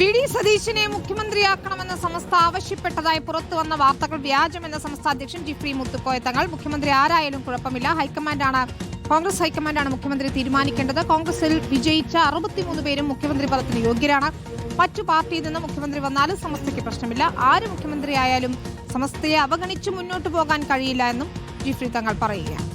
VD. സതീശനെ മുഖ്യമന്ത്രിയാക്കണമെന്ന് സമസ്ത ആവശ്യപ്പെട്ടതായി പുറത്തുവന്ന വാർത്തകൾ വ്യാജമെന്ന സമസ്ത അധ്യക്ഷൻ ജിഫ്രി മുത്തുക്കോയ തങ്ങൾ. മുഖ്യമന്ത്രി ആരായാലും കുഴപ്പമില്ല, കോൺഗ്രസ് ഹൈക്കമാൻഡാണ് മുഖ്യമന്ത്രി തീരുമാനിക്കേണ്ടത്. കോൺഗ്രസിൽ വിജയിച്ച 63 പേരും മുഖ്യമന്ത്രി പദത്തിന് യോഗ്യരാണ്. മറ്റു പാർട്ടിയിൽ നിന്ന് മുഖ്യമന്ത്രി വന്നാലും സമസ്തയ്ക്ക് പ്രശ്നമില്ല. ആര് മുഖ്യമന്ത്രിയായാലും സമസ്തയെ അവഗണിച്ച് മുന്നോട്ട് പോകാൻ കഴിയില്ല എന്നും ജിഫ്രി തങ്ങൾ പറയുകയാണ്.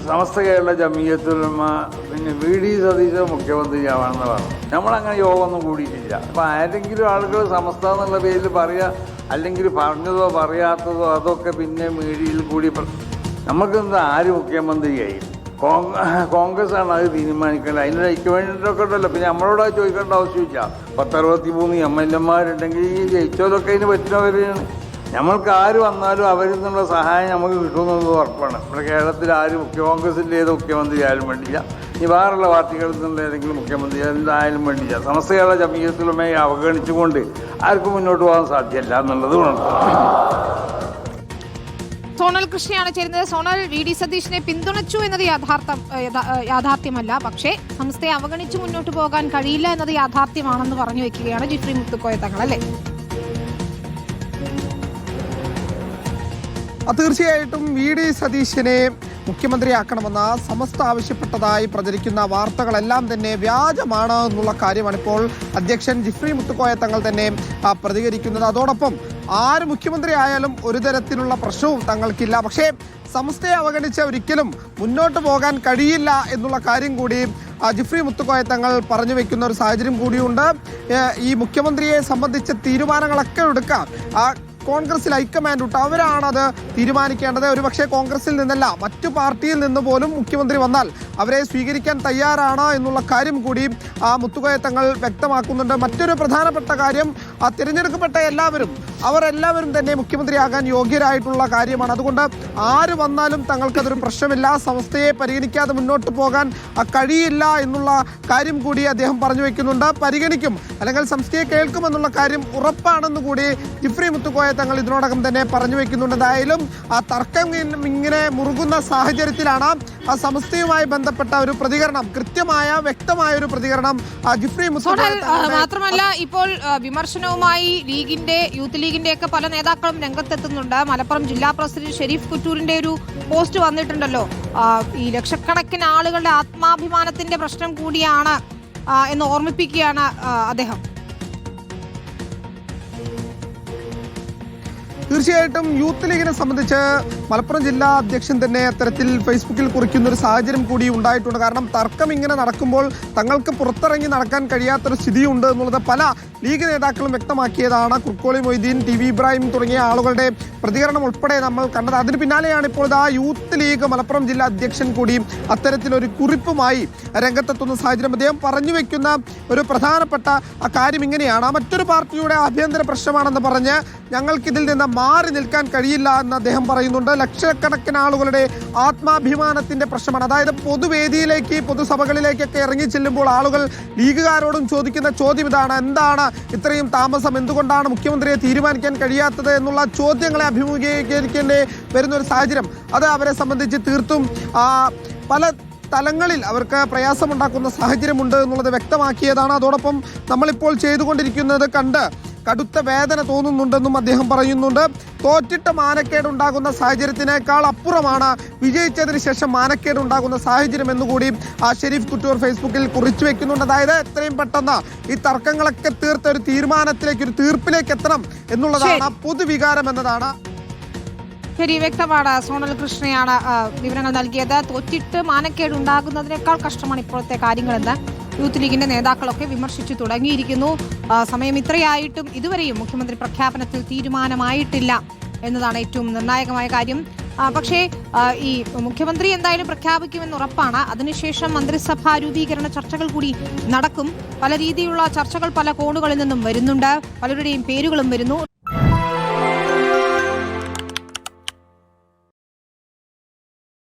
സമസ്ത കേരള ജമിയത്തുലമ പിന്നെ വി.ഡി. സതീശൻ മുഖ്യമന്ത്രിയാവാണെന്ന് പറഞ്ഞു. നമ്മളങ്ങനെ യോഗമൊന്നും കൂടിയിട്ടില്ല. അപ്പം ആരെങ്കിലും ആളുകൾ സമസ്ത എന്നുള്ള പേരിൽ പറയുക, അല്ലെങ്കിൽ പറഞ്ഞതോ പറയാത്തതോ അതൊക്കെ പിന്നെ മീഡിയയിൽ കൂടി നമുക്കെന്താ ആര് മുഖ്യമന്ത്രിയായി? കോൺഗ്രസ് ആണ് അത് തീരുമാനിക്കേണ്ടത്. അതിന് ഐക്യവേണ്ടിയിട്ടൊക്കെ ഉണ്ടല്ലോ. പിന്നെ നമ്മളോട് ചോദിക്കേണ്ട ആവശ്യമില്ല. 63 MLA-മാരുണ്ടെങ്കിൽ ഈ ജയിച്ചവരൊക്കെ അതിന് പറ്റുന്നവരാണ്. നമ്മൾക്ക് ആര് വന്നാലും അവരിൽ നിന്നുള്ള സഹായം നമുക്ക് കിട്ടുന്നത് ഉറപ്പാണ്. നമ്മുടെ കേരളത്തിൽ ആര് കോൺഗ്രസിൻ്റെ ഏത് മുഖ്യമന്ത്രി ആയാലും വേണ്ടില്ല, ഈ വേറുള്ള പാർട്ടികളിൽ നിന്നുള്ള ഏതെങ്കിലും മുഖ്യമന്ത്രി എന്തായാലും വേണ്ടില്ല. സമസ്ത കേരള ജമിയത്തുലമയെ അവഗണിച്ചുകൊണ്ട് ആർക്കും മുന്നോട്ട് പോകാൻ സാധ്യമല്ല എന്നുള്ളത് സോണൽ കൃഷ്ണയാണ് ചേരുന്നത്. സോണൽ, വി.ഡി. സതീശനെ പിന്തുണച്ചു എന്നത് യാഥാർത്ഥ്യമല്ല, പക്ഷേ സംസ്ഥയെ അവഗണിച്ച് മുന്നോട്ട് പോകാൻ കഴിയില്ല എന്നത് യാഥാർത്ഥ്യമാണെന്ന് പറഞ്ഞു വെക്കുകയാണ് ജിഫ്രി മുത്തുക്കോയ തങ്ങൾ, അല്ലേ? തീർച്ചയായിട്ടും വി.ഡി. സതീശനെ മുഖ്യമന്ത്രിയാക്കണമെന്ന് സമസ്ത ആവശ്യപ്പെട്ടതായി പ്രചരിക്കുന്ന വാർത്തകളെല്ലാം തന്നെ വ്യാജമാണ് എന്നുള്ള കാര്യമാണ് ഇപ്പോൾ അധ്യക്ഷൻ ജിഫ്രി മുത്തുക്കോയ തങ്ങൾ തന്നെ പ്രതികരിക്കുന്നത്. അതോടൊപ്പം ആര് മുഖ്യമന്ത്രി ആയാലും ഒരു തരത്തിലുള്ള പ്രശ്നവും തങ്ങൾക്കില്ല, പക്ഷേ സമസ്തയെ അവഗണിച്ച് ഒരിക്കലും മുന്നോട്ട് പോകാൻ കഴിയില്ല എന്നുള്ള കാര്യം കൂടി ജിഫ്രി മുത്തുക്കോയ തങ്ങൾ പറഞ്ഞു വെക്കുന്ന ഒരു സാഹചര്യം കൂടിയുണ്ട്. ഈ മുഖ്യമന്ത്രിയെ സംബന്ധിച്ച തീരുമാനങ്ങളൊക്കെ എടുക്കാം കോൺഗ്രസിൽ ഹൈക്കമാൻഡ് ഉണ്ട്, അവരാണത് തീരുമാനിക്കേണ്ടത്. ഒരുപക്ഷെ കോൺഗ്രസിൽ നിന്നല്ല, മറ്റു പാർട്ടിയിൽ നിന്ന് പോലും മുഖ്യമന്ത്രി വന്നാൽ അവരെ സ്വീകരിക്കാൻ തയ്യാറാണ് എന്നുള്ള കാര്യം കൂടി മുത്തുക്കോയ തങ്ങൾ വ്യക്തമാക്കുന്നുണ്ട്. മറ്റൊരു പ്രധാനപ്പെട്ട കാര്യം, തിരഞ്ഞെടുക്കപ്പെട്ട അവരെല്ലാവരും തന്നെ മുഖ്യമന്ത്രിയാകാൻ യോഗ്യരായിട്ടുള്ള കാര്യമാണ്. അതുകൊണ്ട് ആര് വന്നാലും തങ്ങൾക്കതൊരു പ്രശ്നമില്ല, സമസ്തയെ പരിഗണിക്കാതെ മുന്നോട്ട് പോകാൻ കഴിയില്ല എന്നുള്ള കാര്യം കൂടി അദ്ദേഹം പറഞ്ഞു വയ്ക്കുന്നുണ്ട്. പരിഗണിക്കും, അല്ലെങ്കിൽ സംസ്ഥയെ കേൾക്കുമെന്നുള്ള കാര്യം ഉറപ്പാണെന്ന് കൂടി ജിഫ്രി മുത്തുക്കോയ തങ്ങൾ ഇതിനോടകം തന്നെ പറഞ്ഞു വെക്കുന്നുണ്ട്. എന്തായാലും ആ തർക്കം ഇങ്ങനെ മുറുകുന്ന സാഹചര്യത്തിലാണ് ആ സമസ്തയുമായി ബന്ധപ്പെട്ട ഒരു പ്രതികരണം, കൃത്യമായ വ്യക്തമായ ഒരു പ്രതികരണം ജിഫ്രി മുത്തുക്കോയ. മാത്രമല്ല, ഇപ്പോൾ വിമർശനവുമായി യൂത്ത് ലീഗിന്റെ ഒക്കെ പല നേതാക്കളും രംഗത്തെത്തുന്നുണ്ട്. മലപ്പുറം ജില്ലാ പ്രസിഡന്റ് ഷെരീഫ് കുറ്റൂരിന്റെ ഒരു പോസ്റ്റ് വന്നിട്ടുണ്ടല്ലോ, ഈ ലക്ഷക്കണക്കിന് ആളുകളുടെ ആത്മാഭിമാനത്തിന്റെ പ്രശ്നം കൂടിയാണ് എന്ന് ഓർമ്മിപ്പിക്കുകയാണ് അദ്ദേഹം. തീർച്ചയായിട്ടും യൂത്ത് ലീഗിനെ സംബന്ധിച്ച് മലപ്പുറം ജില്ലാ അധ്യക്ഷൻ തന്നെ അത്തരത്തിൽ ഫേസ്ബുക്കിൽ കുറിക്കുന്ന ഒരു സാഹചര്യം കൂടി ഉണ്ടായിട്ടുണ്ട്. കാരണം തർക്കം ഇങ്ങനെ നടക്കുമ്പോൾ തങ്ങൾക്ക് പുറത്തിറങ്ങി നടക്കാൻ കഴിയാത്തൊരു സ്ഥിതിയുണ്ട് എന്നുള്ളത് പല ലീഗ് നേതാക്കളും വ്യക്തമാക്കിയതാണ്. കുർക്കോളി മൊയ്തീൻ, ടി.വി. ഇബ്രാഹിം തുടങ്ങിയ ആളുകളുടെ പ്രതികരണം ഉൾപ്പെടെ നമ്മൾ കണ്ടത്. അതിന് പിന്നാലെയാണ് ഇപ്പോൾ യൂത്ത് ലീഗ് മലപ്പുറം ജില്ലാ അധ്യക്ഷൻ കൂടി അത്തരത്തിലൊരു കുറിപ്പുമായി രംഗത്തെത്തുന്ന സാഹചര്യം. അദ്ദേഹം പറഞ്ഞു വെക്കുന്ന ഒരു പ്രധാനപ്പെട്ട കാര്യം ഇങ്ങനെയാണ്: മറ്റൊരു പാർട്ടിയുടെ ആഭ്യന്തര പ്രശ്നമാണെന്ന് പറഞ്ഞ് ഞങ്ങൾക്കിതിൽ നിന്ന് മാറി നിൽക്കാൻ കഴിയില്ല എന്ന് അദ്ദേഹം പറയുന്നുണ്ട്. ലക്ഷക്കണക്കിന് ആളുകളുടെ ആത്മാഭിമാനത്തിന്റെ പ്രശ്നമാണ്. അതായത് പൊതുവേദിയിലേക്ക്, പൊതുസഭകളിലേക്കൊക്കെ ഇറങ്ങി ചെല്ലുമ്പോൾ ആളുകൾ ലീഗുകാരോടും ചോദിക്കുന്ന ചോദ്യം ഇതാണ്: എന്താണ് ഇത്രയും താമസം, എന്തുകൊണ്ടാണ് മുഖ്യമന്ത്രിയെ തീരുമാനിക്കാൻ കഴിയാത്തത് എന്നുള്ള ചോദ്യങ്ങളെ അഭിമുഖീകരിക്കേണ്ടി വരുന്ന ഒരു സാഹചര്യം. അത് അവരെ സംബന്ധിച്ച് തീർത്തും പല തലങ്ങളിൽ അവർക്ക് പ്രയാസമുണ്ടാക്കുന്ന സാഹചര്യമുണ്ട് എന്നുള്ളത് വ്യക്തമാക്കിയതാണ്. അതോടൊപ്പം നമ്മളിപ്പോൾ ചെയ്തുകൊണ്ടിരിക്കുന്നത് കണ്ട് കടുത്ത വേദന തോന്നുന്നുണ്ടെന്നും അദ്ദേഹം പറയുന്നുണ്ട്. തോറ്റിട്ട് മാനക്കേടുണ്ടാകുന്ന സാഹചര്യത്തിനേക്കാൾ അപ്പുറമാണ് വിജയിച്ചതിന് ശേഷം മാനക്കേടുണ്ടാകുന്ന സാഹചര്യം എന്നുകൂടി ഷെരീഫ് കുറ്റൂർ ഫേസ്ബുക്കിൽ കുറിച്ചു വെക്കുന്നുണ്ട്. അതായത് എത്രയും പെട്ടെന്ന് ഈ തർക്കങ്ങളൊക്കെ തീർത്ത ഒരു തീരുമാനത്തിലേക്ക്, ഒരു തീർപ്പിലേക്ക് എത്തണം എന്നുള്ളതാണ് പൊതുവികാരം എന്നതാണ്. ശരി, വ്യക്തമാണ്. സോണൽ കൃഷ്ണയാണ് വിവരങ്ങൾ നൽകിയത്. തോറ്റിട്ട് മാനക്കേട് ഉണ്ടാകുന്നതിനേക്കാൾ കഷ്ടമാണ് ഇപ്പോഴത്തെ കാര്യങ്ങളെന്ന് യൂത്ത് ലീഗിന്റെ നേതാക്കളൊക്കെ വിമർശിച്ചു തുടങ്ങിയിരിക്കുന്നു. സമയം ഇത്രയായിട്ടും ഇതുവരെയും മുഖ്യമന്ത്രി പ്രഖ്യാപനത്തിൽ തീരുമാനമായിട്ടില്ല എന്നതാണ് ഏറ്റവും നിർണായകമായ കാര്യം. പക്ഷേ ഈ മുഖ്യമന്ത്രി എന്തായാലും പ്രഖ്യാപിക്കുമെന്ന് ഉറപ്പാണ്. അതിനുശേഷം മന്ത്രിസഭാ രൂപീകരണ ചർച്ചകൾ കൂടി നടക്കും. പല രീതിയിലുള്ള ചർച്ചകൾ പല കോണുകളിൽ നിന്നും വരുന്നുണ്ട്, പലരുടെയും പേരുകളും വരുന്നു.